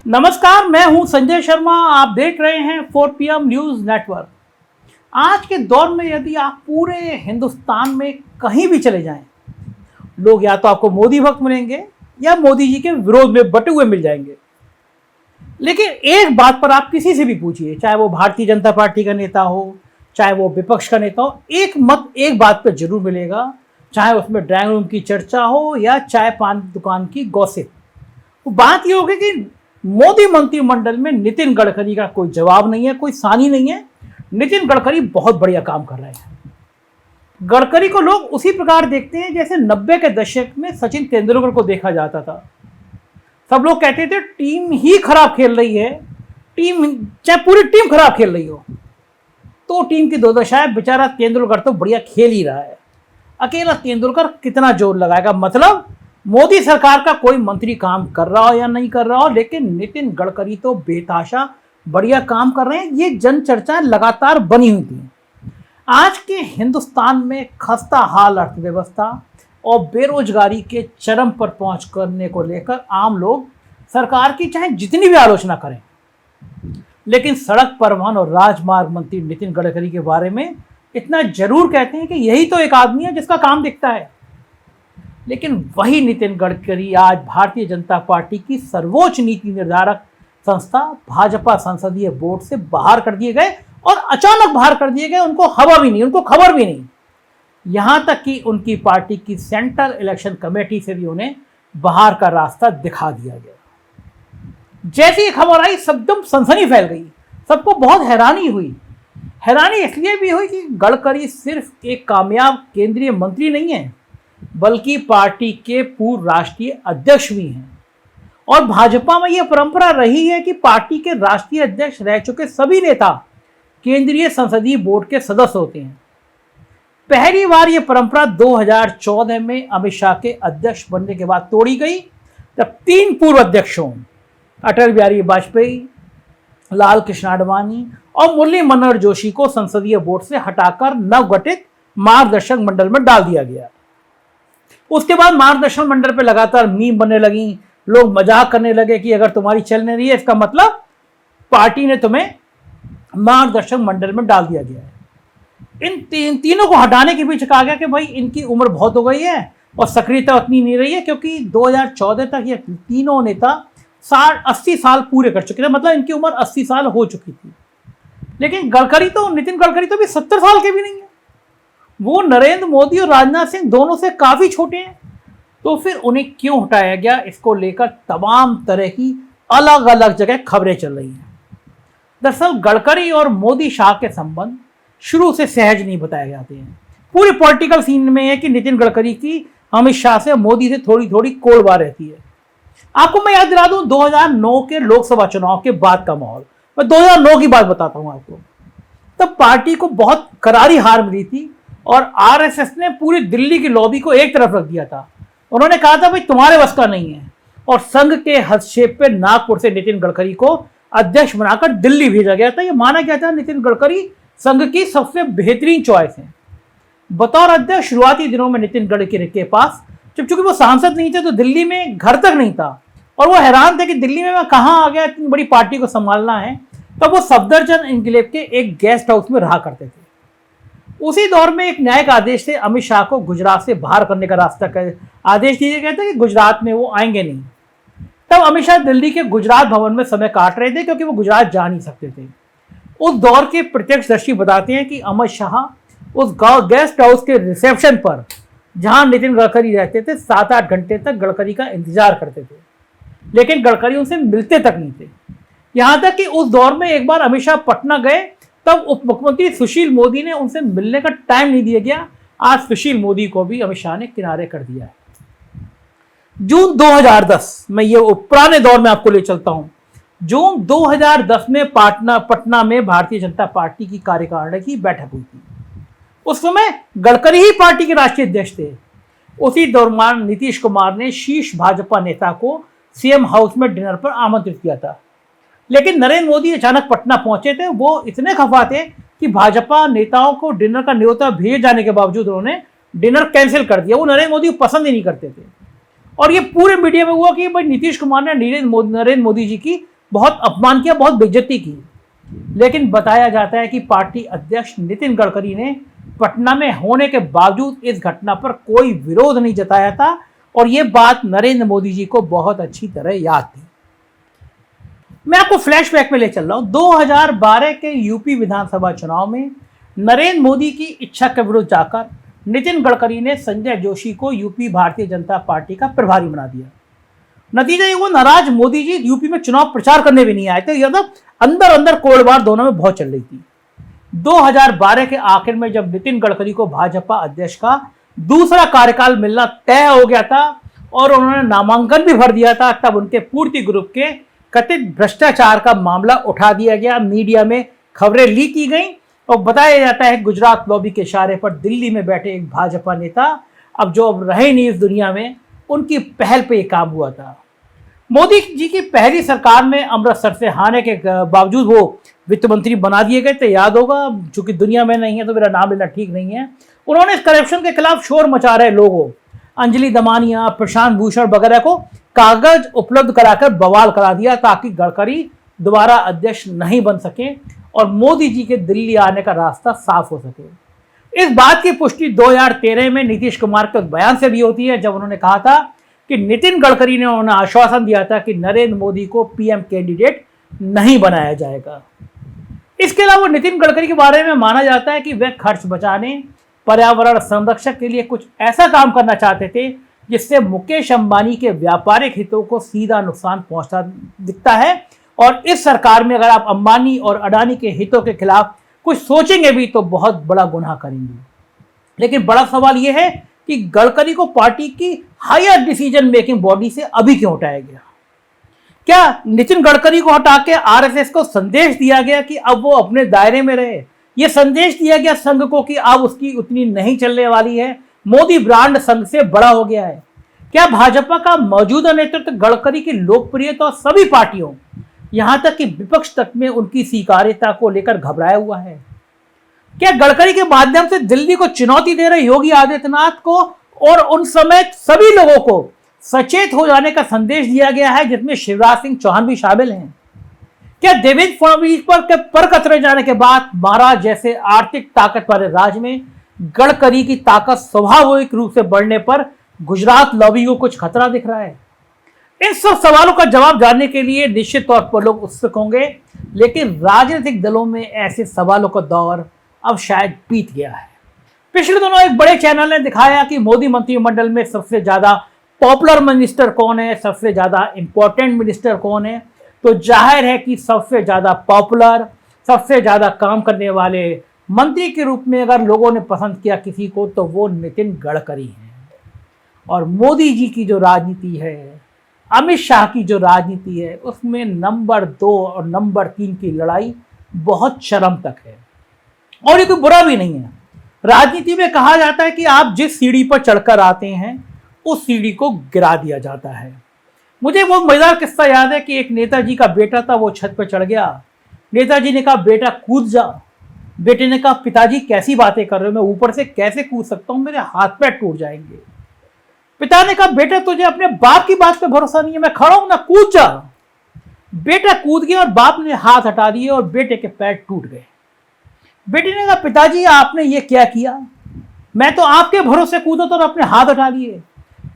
नमस्कार, मैं हूं संजय शर्मा। आप देख रहे हैं 4 PM न्यूज नेटवर्क। आज के दौर में यदि आप पूरे हिंदुस्तान में कहीं भी चले जाएं, लोग या तो आपको मोदी भक्त मिलेंगे या मोदी जी के विरोध में बटे हुए मिल जाएंगे। लेकिन एक बात पर आप किसी से भी पूछिए, चाहे वो भारतीय जनता पार्टी का नेता हो, चाहे वो विपक्ष का नेता हो, एक मत एक बात पर जरूर मिलेगा, चाहे उसमें ड्राइंग रूम की चर्चा हो या चाय पान दुकान की गॉसिप। तो बात ये होगी कि मोदी मंत्रिमंडल में नितिन गडकरी का कोई जवाब नहीं है, कोई सानी नहीं है। नितिन गडकरी बहुत बढ़िया काम कर रहे हैं। गडकरी को लोग उसी प्रकार देखते हैं जैसे 90 के दशक में सचिन तेंदुलकर को देखा जाता था। सब लोग कहते थे टीम ही खराब खेल रही है, चाहे पूरी टीम खराब खेल रही हो तो टीम की दुर्दशा है। बेचारा तेंदुलकर तो बढ़िया खेल ही रहा है, अकेला तेंदुलकर कितना जोर लगाएगा। मतलब मोदी सरकार का कोई मंत्री काम कर रहा हो या नहीं कर रहा हो, लेकिन नितिन गडकरी तो बेताशा बढ़िया काम कर रहे हैं। ये जन चर्चा लगातार बनी हुई थी। आज के हिंदुस्तान में खस्ता हाल अर्थव्यवस्था और बेरोजगारी के चरम पर पहुंच करने को लेकर आम लोग सरकार की चाहे जितनी भी आलोचना करें, लेकिन सड़क परिवहन और राजमार्ग मंत्री नितिन गडकरी के बारे में इतना जरूर कहते हैं कि यही तो एक आदमी है जिसका काम दिखता है। लेकिन वही नितिन गडकरी आज भारतीय जनता पार्टी की सर्वोच्च नीति निर्धारक संस्था भाजपा संसदीय बोर्ड से बाहर कर दिए गए, और अचानक बाहर कर दिए गए। उनको हवा भी नहीं, उनको खबर भी नहीं। यहां तक कि उनकी पार्टी की सेंट्रल इलेक्शन कमेटी से भी उन्हें बाहर का रास्ता दिखा दिया गया। जैसी खबर आई सबदम सनसनी फैल गई, सबको बहुत हैरानी हुई। हैरानी इसलिए भी हुई कि गडकरी सिर्फ एक कामयाब केंद्रीय मंत्री नहीं है, बल्कि पार्टी के पूर्व राष्ट्रीय अध्यक्ष भी हैं। और भाजपा में यह परंपरा रही है कि पार्टी के राष्ट्रीय अध्यक्ष रह चुके सभी नेता केंद्रीय संसदीय बोर्ड के सदस्य होते हैं। पहली बार यह परंपरा 2014 में अमित शाह के अध्यक्ष बनने के बाद तोड़ी गई, जब 3 पूर्व अध्यक्षों अटल बिहारी वाजपेयी, लाल कृष्ण आडवाणी और मुरली मनोहर जोशी को संसदीय बोर्ड से हटाकर नवगठित मार्गदर्शक मंडल में डाल दिया गया। उसके बाद मार्गदर्शक मंडल पर लगातार मीम बनने लगी, लोग मजाक करने लगे कि अगर तुम्हारी चल नहीं रही है इसका मतलब पार्टी ने तुम्हें मार्गदर्शक मंडल में डाल दिया गया है। इन तीनों को हटाने के बीच कहा गया कि भाई इनकी उम्र बहुत हो गई है और सक्रियता उतनी नहीं रही है, क्योंकि 2014 तक ये तीनों नेता 80 साल पूरे कर चुके थे। मतलब इनकी उम्र 80 साल हो चुकी थी। लेकिन नितिन गडकरी तो भी 70 साल के भी नहीं है। वो नरेंद्र मोदी और राजनाथ सिंह दोनों से काफी छोटे हैं। तो फिर उन्हें क्यों हटाया गया, इसको लेकर तमाम तरह की अलग अलग जगह खबरें चल रही हैं। दरअसल गडकरी और मोदी शाह के संबंध शुरू से सहज नहीं बताए जाते हैं। पूरे पॉलिटिकल सीन में है कि नितिन गडकरी की अमित शाह से, मोदी से थोड़ी थोड़ी कोड़वा रहती है। आपको मैं याद दिला दूं 2009 के लोकसभा चुनाव के बाद का माहौल। मैं 2009 की बात बताता हूं आपको। तब पार्टी को बहुत करारी हार मिली थी और आरएसएस ने पूरी दिल्ली की लॉबी को एक तरफ रख दिया था। उन्होंने कहा था भाई तुम्हारे बस का नहीं है, और संघ के हस्तक्षेप पे नागपुर से नितिन गडकरी को अध्यक्ष बनाकर दिल्ली भेजा गया था। यह माना गया था नितिन गडकरी संघ की सबसे बेहतरीन चॉइस है। बतौर अध्यक्ष शुरुआती दिनों में नितिन गडकरी के पास, चूंकि वो सांसद नहीं थे तो दिल्ली में घर तक नहीं था, और वो हैरान थे कि दिल्ली में मैं कहाँ आ गया, इतनी बड़ी पार्टी को संभालना है। तब वो सफदरजंग एन्क्लेव के एक गेस्ट हाउस में रहा करते थे। उसी दौर में एक न्यायिक आदेश से अमित शाह को गुजरात से बाहर करने का आदेश दिया गया था कि गुजरात में वो आएंगे नहीं। तब अमित शाह दिल्ली के गुजरात भवन में समय काट रहे थे, क्योंकि वो गुजरात जा नहीं सकते थे। उस दौर के प्रत्यक्षदर्शी बताते हैं कि अमित शाह उस गेस्ट हाउस के रिसेप्शन पर, जहां नितिन गडकरी रहते थे, 7-8 घंटे तक गडकरी का इंतजार करते थे, लेकिन गडकरी उनसे मिलते तक नहीं थे। यहां तक कि उस दौर में एक बार अमित शाह पटना गए, तब उप मुख्यमंत्री सुशील मोदी ने उनसे मिलने का टाइम नहीं दिया गया। आज सुशील मोदी को भी अमित शाह ने किनारे कर दिया है। जून 2010 में, ये पुराने दौर में आपको ले चलता हूं। जून 2010 में पटना में भारतीय जनता पार्टी की कार्यकारिणी की बैठक हुई थी। उस समय गडकरी ही पार्टी के राष्ट्रीय अध्यक्ष थे। उसी दौरान नीतीश कुमार ने शीर्ष भाजपा नेता को सीएम हाउस में डिनर पर आमंत्रित किया था। लेकिन नरेंद्र मोदी अचानक पटना पहुंचे थे। वो इतने खफा थे कि भाजपा नेताओं को डिनर का न्योता भेजे जाने के बावजूद उन्होंने डिनर कैंसिल कर दिया। वो नरेंद्र मोदी को पसंद ही नहीं करते थे। और ये पूरे मीडिया में हुआ कि भाई नीतीश कुमार ने नरेंद्र मोदी जी की बहुत अपमान किया, बहुत बेइज्जती की। लेकिन बताया जाता है कि पार्टी अध्यक्ष नितिन गडकरी ने पटना में होने के बावजूद इस घटना पर कोई विरोध नहीं जताया था और ये बात नरेंद्र मोदी जी को बहुत अच्छी तरह याद थी। मैं आपको फ्लैशबैक में ले चल रहा हूं। 2012 के यूपी विधानसभा चुनाव में नरेंद्र मोदी की इच्छा के विरुद्ध जाकर नितिन गडकरी ने संजय जोशी को यूपी भारतीय जनता पार्टी का प्रभारी बना दिया। नतीजा ये हुआ, नाराज मोदी जी यूपी में चुनाव प्रचार करने भी नहीं आए थे। यह अंदर अंदर कोड़बार दोनों में बहुत चल रही थी। 2012 के आखिर में जब नितिन गडकरी को भाजपा अध्यक्ष का दूसरा कार्यकाल मिलना तय हो गया था और उन्होंने नामांकन भी भर दिया था, तब उनके पूर्ति ग्रुप के कथित भ्रष्टाचार का मामला उठा दिया गया। मीडिया में खबरें लीक की गई और बताया जाता है गुजरात लॉबी के इशारे पर दिल्ली में बैठे एक भाजपा नेता, अब जो अब रहे नहीं इस दुनिया में, उनकी पहल पे ये काम हुआ था। मोदी जी की पहली सरकार में अमृतसर से हारने के बावजूद वो वित्त मंत्री बना दिए गए थे। याद होगा, चूंकि दुनिया में नहीं है तो मेरा नाम लेना ठीक नहीं है। उन्होंने इस करप्शन के खिलाफ शोर मचा रहे लोगों, अंजलि दमानिया, प्रशांत भूषण वगैरह को कागज उपलब्ध कराकर बवाल करा दिया ताकि गडकरी दोबारा अध्यक्ष नहीं बन सके और मोदी जी के दिल्ली आने का रास्ता साफ हो सके। इस बात की पुष्टि 2013 में नीतीश कुमार के बयान से भी होती है, जब उन्होंने कहा था कि नितिन गडकरी ने उन्हें आश्वासन दिया था कि नरेंद्र मोदी को पीएम कैंडिडेट नहीं बनाया जाएगा। इसके अलावा नितिन गडकरी के बारे में माना जाता है कि वे खर्च बचाने, पर्यावरण संरक्षण के लिए कुछ ऐसा काम करना चाहते थे जिससे मुकेश अंबानी के व्यापारिक हितों को सीधा नुकसान पहुंचता दिखता है। और इस सरकार में अगर आप अंबानी और अडानी के हितों के खिलाफ कुछ सोचेंगे भी तो बहुत बड़ा गुनाह करेंगे। लेकिन बड़ा सवाल यह है कि गडकरी को पार्टी की हायर डिसीजन मेकिंग बॉडी से अभी क्यों हटाया गया? क्या नितिन गडकरी को हटा के आरएसएस को संदेश दिया गया कि अब वो अपने दायरे में रहे? यह संदेश दिया गया संघ को कि अब उसकी उतनी नहीं चलने वाली है, मोदी ब्रांड संघ से बड़ा हो गया है? क्या भाजपा का मौजूदा नेतृत्व गडकरी की लोकप्रियता और सभी पार्टियों, यहां तक कि विपक्ष तक में उनकी स्वीकार्यता को लेकर घबराया हुआ है? क्या गडकरी के माध्यम से दिल्ली को चुनौती दे रहे योगी आदित्यनाथ को और उन समेत सभी लोगों को सचेत हो जाने का संदेश दिया गया है, जिसमें शिवराज सिंह चौहान भी शामिल हैं? क्या देवेंद्र फडणवीस पर कतरे जाने के बाद महाराज जैसे आर्थिक ताकत वाले राज्य में गडकरी की ताकत स्वाभाविक रूप से बढ़ने पर गुजरात लॉबी को कुछ खतरा दिख रहा है? इन सब सवालों का जवाब जानने के लिए निश्चित तौर पर लोग उत्सुक होंगे, लेकिन राजनीतिक दलों में ऐसे सवालों का दौर अब शायद बीत गया है। पिछले दिनों एक बड़े चैनल ने दिखाया कि मोदी मंत्रिमंडल में सबसे ज्यादा पॉपुलर मिनिस्टर कौन है, सबसे ज्यादा इंपॉर्टेंट मिनिस्टर कौन है। तो जाहिर है कि सबसे ज्यादा पॉपुलर, सबसे ज्यादा काम करने वाले मंत्री के रूप में अगर लोगों ने पसंद किया किसी को तो वो नितिन गडकरी हैं। और मोदी जी की जो राजनीति है, अमित शाह की जो राजनीति है, उसमें नंबर 2 और नंबर 3 की लड़ाई बहुत चरम तक है। और ये कोई बुरा भी नहीं है। राजनीति में कहा जाता है कि आप जिस सीढ़ी पर चढ़कर आते हैं उस सीढ़ी को गिरा दिया जाता है। मुझे वो मजेदार किस्सा याद है कि एक नेताजी का बेटा था, वो छत पर चढ़ गया। नेताजी ने कहा बेटा कूद जा। बेटे ने कहा पिताजी कैसी बातें कर रहे हो, मैं ऊपर से कैसे कूद सकता हूं, मेरे हाथ पैर टूट जाएंगे। पिता ने कहा बेटा तुझे अपने बाप की बात पे भरोसा नहीं है, मैं खड़ा हूं ना, कूद जा। बेटा कूद गया और बाप ने हाथ हटा दिए और बेटे के पैर टूट गए। बेटे ने कहा पिताजी आपने ये क्या किया, मैं तो आपके भरोसे कूदा तो अपने हाथ हटा लिए।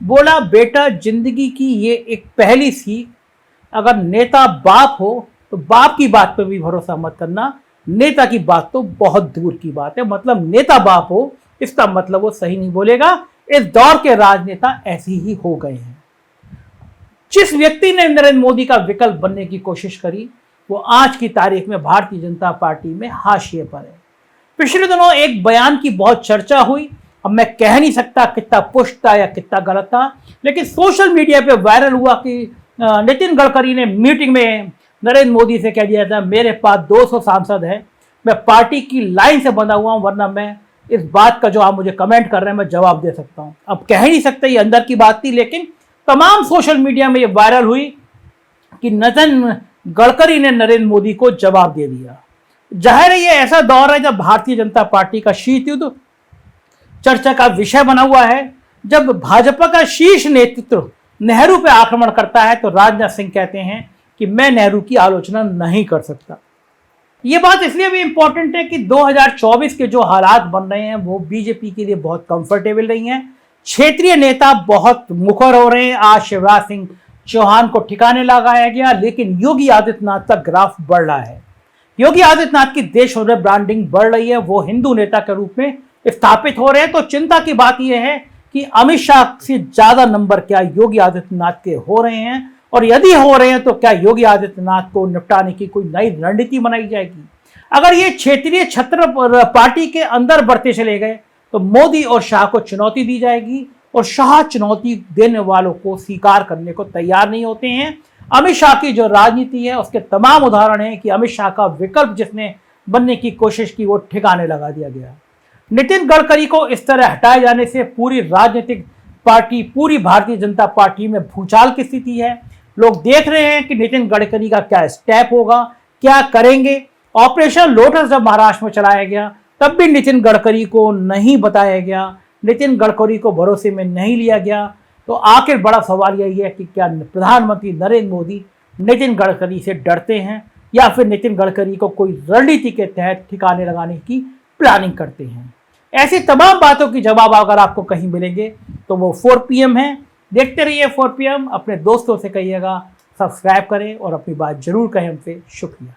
बोला बेटा जिंदगी की ये एक पहली सीख, अगर नेता बाप हो तो बाप की बात पे भी भरोसा मत करना, नेता की बात तो बहुत दूर की बात है। मतलब नेता बाप हो इसका मतलब वो सही नहीं बोलेगा। इस दौर के राजनेता ऐसे ही हो गए हैं। जिस व्यक्ति ने नरेंद्र मोदी का विकल्प बनने की कोशिश करी वो आज की तारीख में भारतीय जनता पार्टी में हाशिए पर है। पिछले दिनों एक बयान की बहुत चर्चा हुई, अब मैं कह नहीं सकता कितना पुष्ट था या कितना गलत था, लेकिन सोशल मीडिया पे वायरल हुआ कि नितिन गडकरी ने मीटिंग में नरेंद्र मोदी से कह दिया था मेरे पास 200 सांसद हैं, मैं पार्टी की लाइन से बंधा हुआ हूं, वरना मैं इस बात का जो आप मुझे कमेंट कर रहे हैं मैं जवाब दे सकता हूं। अब कह ही नहीं सकते, ये अंदर की बात थी, लेकिन तमाम सोशल मीडिया में ये वायरल हुई कि नितिन गडकरी ने नरेंद्र मोदी को जवाब दे दिया। जाहिर है ये ऐसा दौर है जब भारतीय जनता पार्टी का शीत युद्ध चर्चा का विषय बना हुआ है। जब भाजपा का शीर्ष नेतृत्व नेहरू पे आक्रमण करता है तो राजनाथ सिंह कहते हैं कि मैं नेहरू की आलोचना नहीं कर सकता। ये बात इसलिए भी इंपॉर्टेंट है कि 2024 के जो हालात बन रहे हैं वो बीजेपी के लिए बहुत कंफर्टेबल नहीं है। क्षेत्रीय नेता बहुत मुखर हो रहे हैं। आज शिवराज सिंह चौहान को ठिकाने लगाया गया, लेकिन योगी आदित्यनाथ का ग्राफ बढ़ रहा है। योगी आदित्यनाथ की देश भर ब्रांडिंग बढ़ रही है, वो हिंदू नेता के रूप में स्थापित हो रहे हैं। तो चिंता की बात यह है कि अमित शाह से ज्यादा नंबर क्या योगी आदित्यनाथ के हो रहे हैं, और यदि हो रहे हैं तो क्या योगी आदित्यनाथ को निपटाने की कोई नई रणनीति बनाई जाएगी। अगर ये क्षेत्रीय छत्र पार्टी के अंदर बढ़ते चले गए तो मोदी और शाह को चुनौती दी जाएगी, और शाह चुनौती देने वालों को स्वीकार करने को तैयार नहीं होते हैं। अमित शाह की जो राजनीति है उसके तमाम उदाहरण हैं कि अमित शाह का विकल्प जिसने बनने की कोशिश की वो ठिकाने लगा दिया गया। नितिन गडकरी को इस तरह हटाए जाने से पूरी राजनीतिक पार्टी, पूरी भारतीय जनता पार्टी में भूचाल की स्थिति है। लोग देख रहे हैं कि नितिन गडकरी का क्या स्टेप होगा, क्या करेंगे। ऑपरेशन लोटस जब महाराष्ट्र में चलाया गया तब भी नितिन गडकरी को नहीं बताया गया, नितिन गडकरी को भरोसे में नहीं लिया गया। तो आखिर बड़ा सवाल यही है कि क्या प्रधानमंत्री नरेंद्र मोदी नितिन गडकरी से डरते हैं, या फिर नितिन गडकरी को कोई रणनीति के तहत ठिकाने लगाने की प्लानिंग करते हैं। ऐसी तमाम बातों की जवाब अगर आपको कहीं मिलेंगे तो वो 4 PM है। देखते रहिए 4 PM। अपने दोस्तों से कहिएगा सब्सक्राइब करें और अपनी बात जरूर कहें हमसे। शुक्रिया।